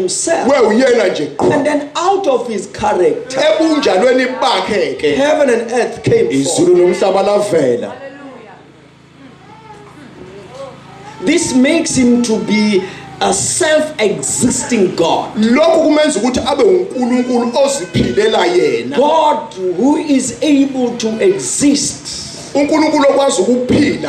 himself. And then out of his character, heaven and earth came forth. This makes him to be a self-existing God. God who is able to exist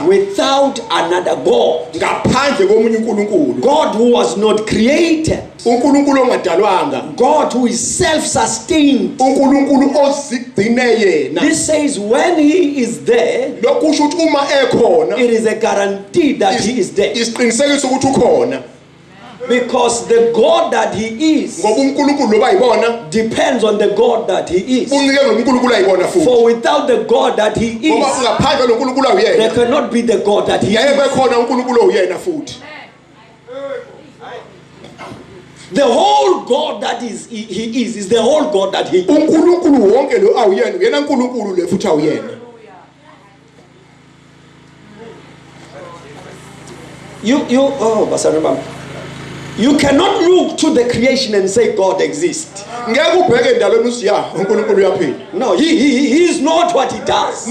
without another God. God who was not created. God who is self-sustained. This says when he is there, it is a guarantee that he is there. Because the God that he is depends on the God that he is. For without the God that he is, there cannot be the God that he is. The whole God that he is the whole God that he is. You cannot look to the creation and say God exists. No, he is not what he does.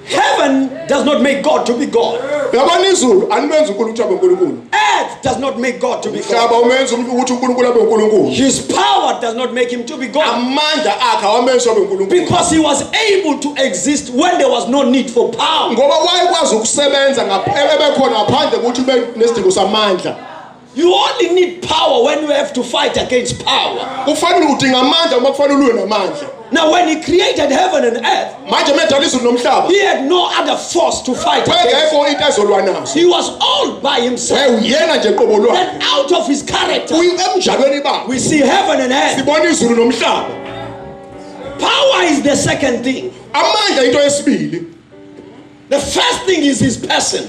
Heaven does not make God to be God. Earth does not make God to be God. His power does not make him to be God. Because he was able to exist when there was no need for power. You only need power when you have to fight against power. Now when he created heaven and earth, he had no other force to fight against. He was all by himself. Then out of his character, we see heaven and earth. Power is the second thing. The first thing is his person.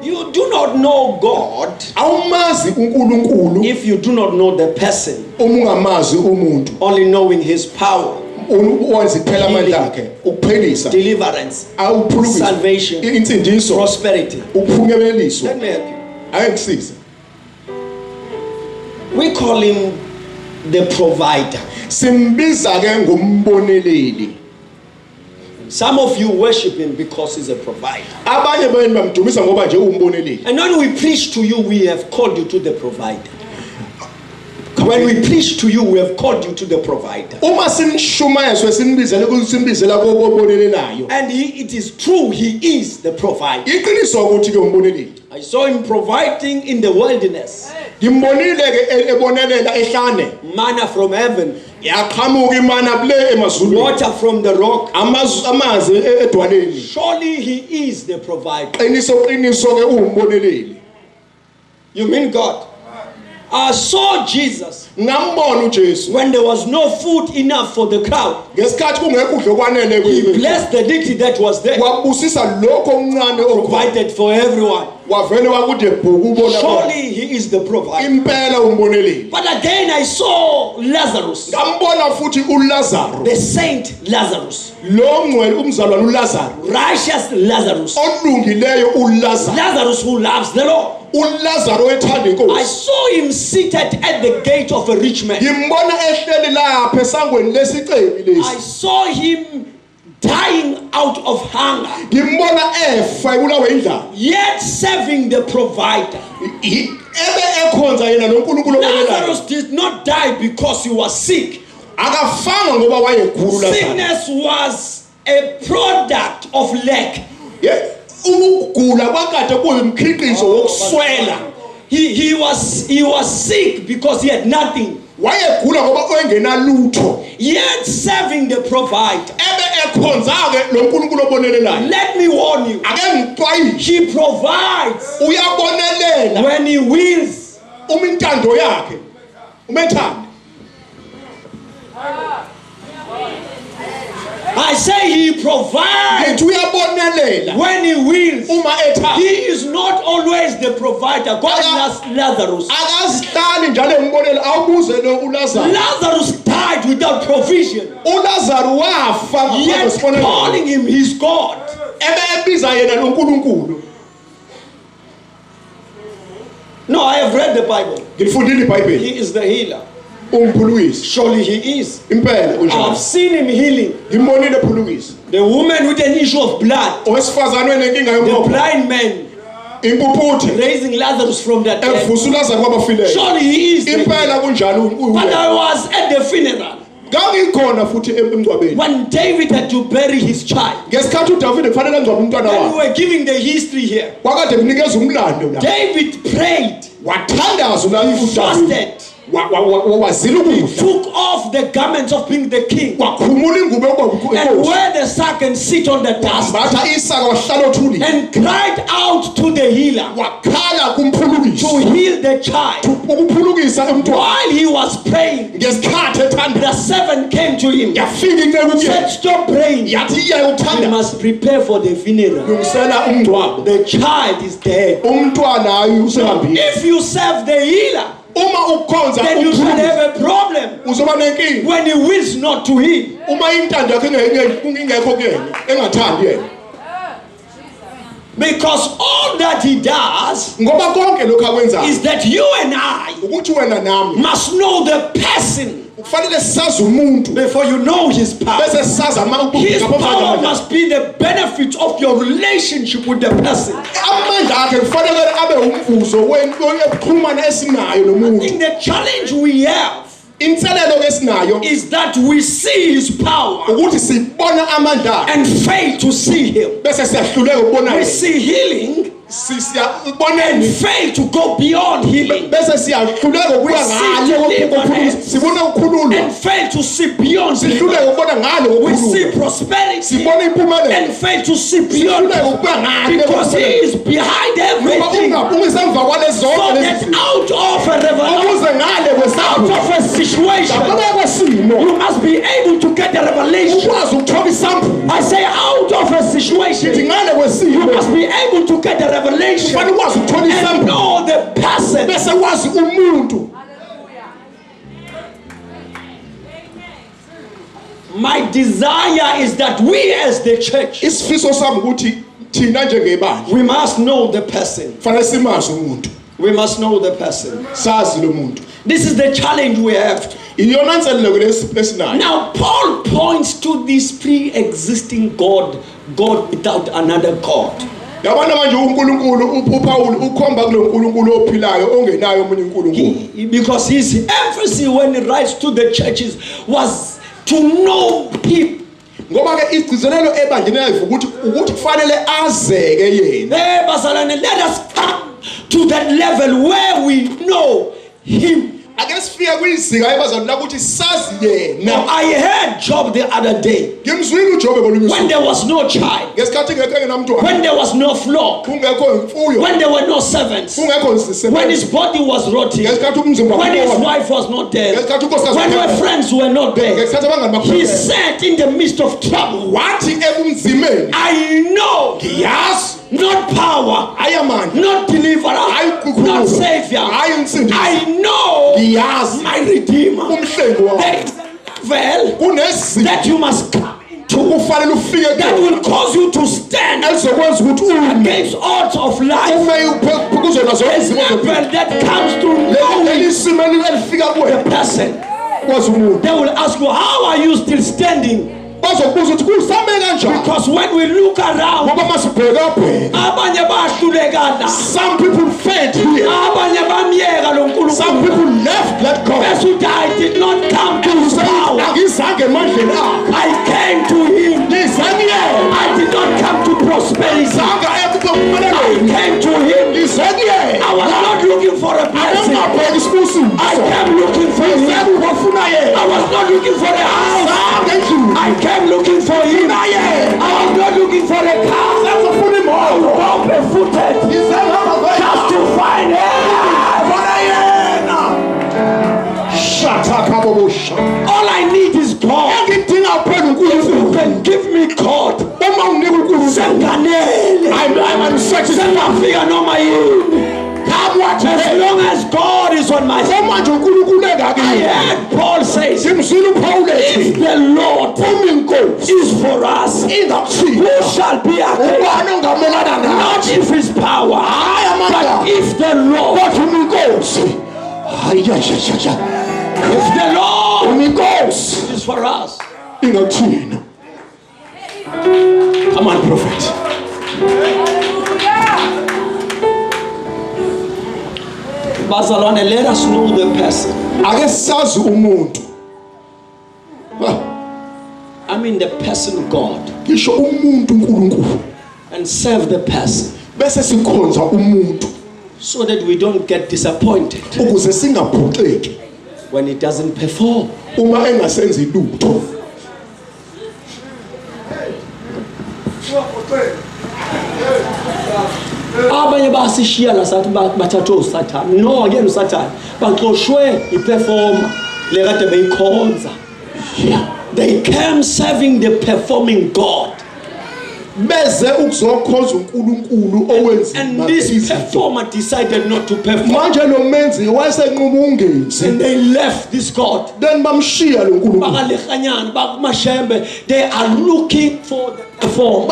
You do not know God if you do not know the person. Only knowing his power, deliverance, salvation, prosperity. Let me help you. We call him the provider. Some of you worship him because he's a provider. And when we preach to you, we have called you to the provider. When we preach to you, we have called you to the provider. And it is true, he is the provider. I saw him providing in the wilderness. Manna from heaven. Water from the rock. Surely he is the provider. You mean God? I saw Jesus when there was no food enough for the crowd. He blessed the little that was there, provided for everyone. Surely he is the provider. But again I saw Lazarus, the saint Lazarus, righteous Lazarus, Lazarus who loves the Lord. I saw him seated at the gate of a rich man. I saw him dying out of hunger, yet serving the provider. Lazarus did not die because he was sick. Sickness was a product of lack. He was sick because he had nothing. Yet serving the provider. Let me warn you, he provides when he wills. I say he provides when he wills. He is not always the provider. God loves Lazarus. Lazarus died without provision, yet calling him his God. ebebiza yena loNkulunkulu. No, I have read the Bible. He is the healer. Surely he is. I have seen him healing. The woman with an issue of blood. The blind man. Raising Lazarus from the dead. Surely he is. But I was at the funeral. When David had to bury his child, and we were giving the history here. David prayed, fasted, he took off the garments of being the king and wear the sack and sit on the dust and cried out to the healer to heal the child. While he was praying, the servant came to him and said, stop praying, you must prepare for the funeral. The child is dead. If you serve the healer, then you should have a problem when he wills not to heal. Because all that he does is that you and I must know the person before you know his power. His power must be the benefit of your relationship with the person. I think the challenge we have is that we see his power and fail to see him. We see healing and fail to go beyond healing. We see deliverance and fail to see beyond deliverance. We see prosperity and fail to see beyond it, because he is behind everything. So that out of a revelation, out of a situation, you must be able to get the revelation. I say out of a situation, you must be able to get the revelation and know the person. My desire is that we as the church, we must know the person. We must know the person. This is the challenge we have. Now Paul points to this pre-existing God without another God. Because his emphasis when he writes to the churches was to know him. Let us come to that level where we know him. I heard Job the other day. When there was no child, when there was no flock, when there were no servants, when his body was rotting, when his wife was not there, when her friends were not there, he said in the midst of trouble, I know, not power, not deliverer, not savior, I know my Redeemer. There is a level that you must come into that will cause you to stand against odds of life. A level that comes to know the person. They will ask you, how are you still standing? Because when we look around, some people failed here. Some people left that God. I did not come to his power. I came to him. I did not come to prosperity. I came to him. I was not looking for a blessing. I came looking for him. I was not looking for a house. I came looking for him. I was not looking for a car. I was walk barefooted just to find him. All I need is God. If you can give me God, I'm searching. as long as God is on my side. I heard Paul say, if the Lord is for us, who shall be against? Not if his power, but if the Lord, if the Lord is for us. Come on, prophet. Bazalwane, let us know the person. I mean the person of God. And serve the person. So that we don't get disappointed when it doesn't perform. Abanye basishiya la sathi bathatha uSathane. No, again uSathane baxoshwe iperform le kade beyikhonza. They came serving the performing God. And this performer decided not to perform. And they left this God. They are looking for the perform.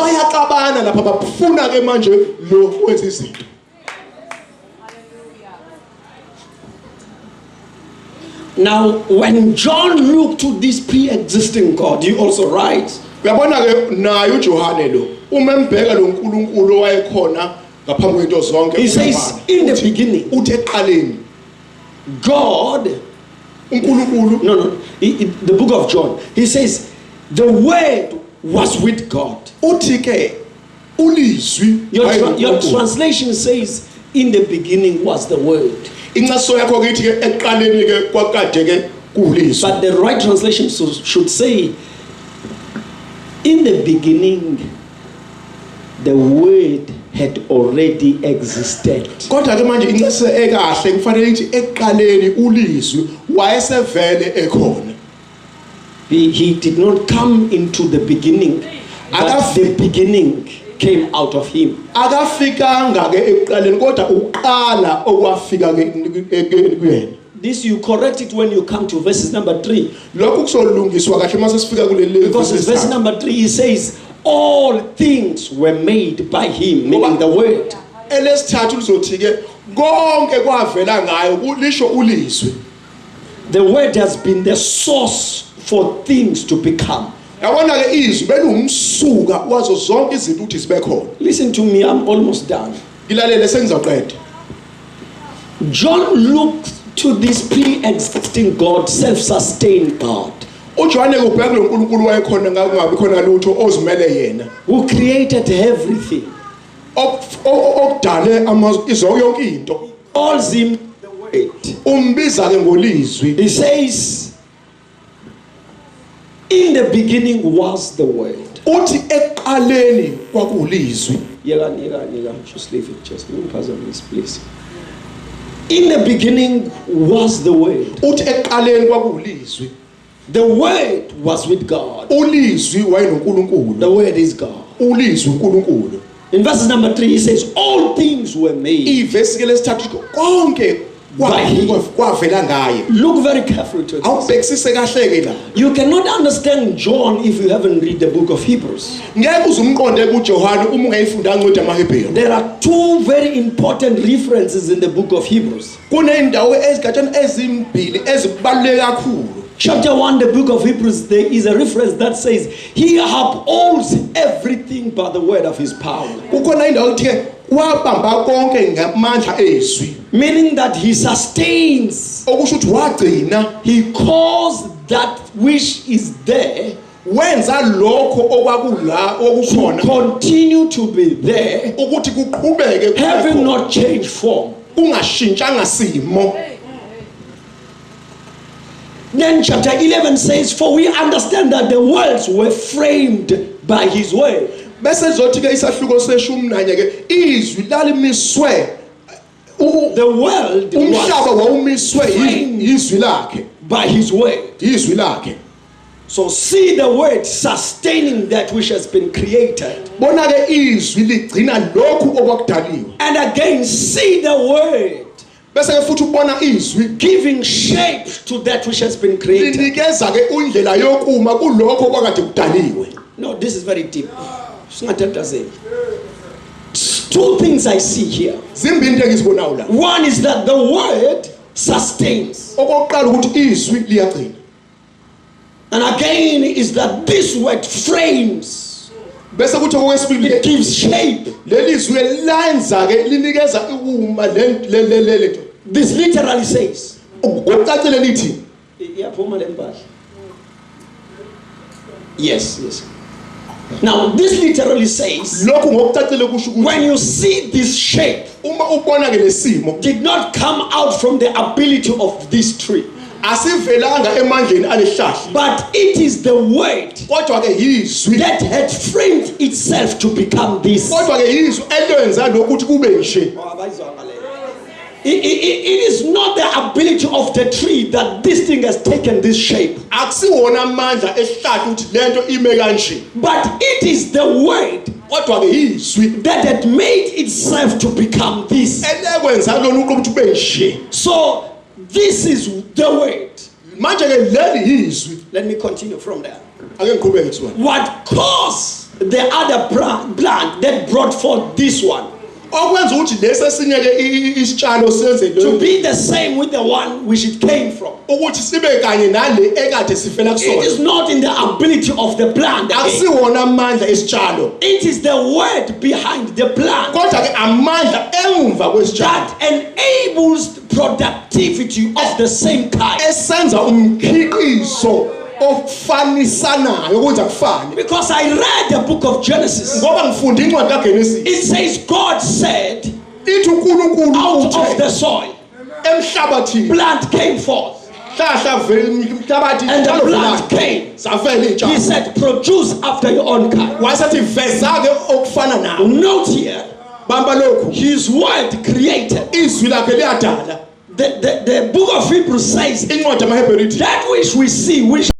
Now, when John looked to this pre-existing God, he also writes, he says, in the beginning, God, the book of John, he says, the word was with God. Your translation says, in the beginning was the word. But the right translation should say, in the beginning, the word had already existed. He did not come into the beginning, but the beginning came out of him. This you correct it when you come to verses number 3. Because in verse number 3 he says, all things were made by him, meaning the word. The word has been the source for things to become. Listen to me, I'm almost done. John looked to this pre-existing God, self-sustained God, who created everything. Calls him the Word. He says, in the beginning was the Word. Just leave it, just please. In the beginning was the Word. The Word was with God. The Word is God. In verses number 3 he says, all things were made by him. Look very carefully to it. You cannot understand John if you haven't read the book of Hebrews. There are two very important references in the book of Hebrews. Chapter 1, the book of Hebrews, there is a reference that says, he upholds everything by the word of his power. Meaning that he sustains. He caused that which is there to continue to be there, having not changed form. Then chapter 11 says, for we understand that the worlds were framed by his word. The world was framed by his word. So see the word sustaining that which has been created. And again see the word bese ke futhi ubona izwi giving shape to that which has been created. Linikeza ke indlela yokuma kulokho kwakade kudaliwe. No, this is very deep. Two things I see here. One is that the word sustains. And again is that this word frames. It gives shape. This literally says. Yes. Now this literally says when you see this shape did not come out from the ability of this tree, but it is the word that had framed itself to become this. It is not the ability of the tree that this thing has taken this shape, but it is the word that had made itself to become this. So this is the word. Let me continue from there. What caused the other plant that brought forth this one to be the same with the one which it came from? It is not in the ability of the plant. It is the word behind the plant that enables productivity of the same kind. Because I read the book of Genesis. It says God said, out of the soil plant came forth. And the plant came. He said, produce after your own kind. Note here, his word created. The book of Hebrews says that which we see, which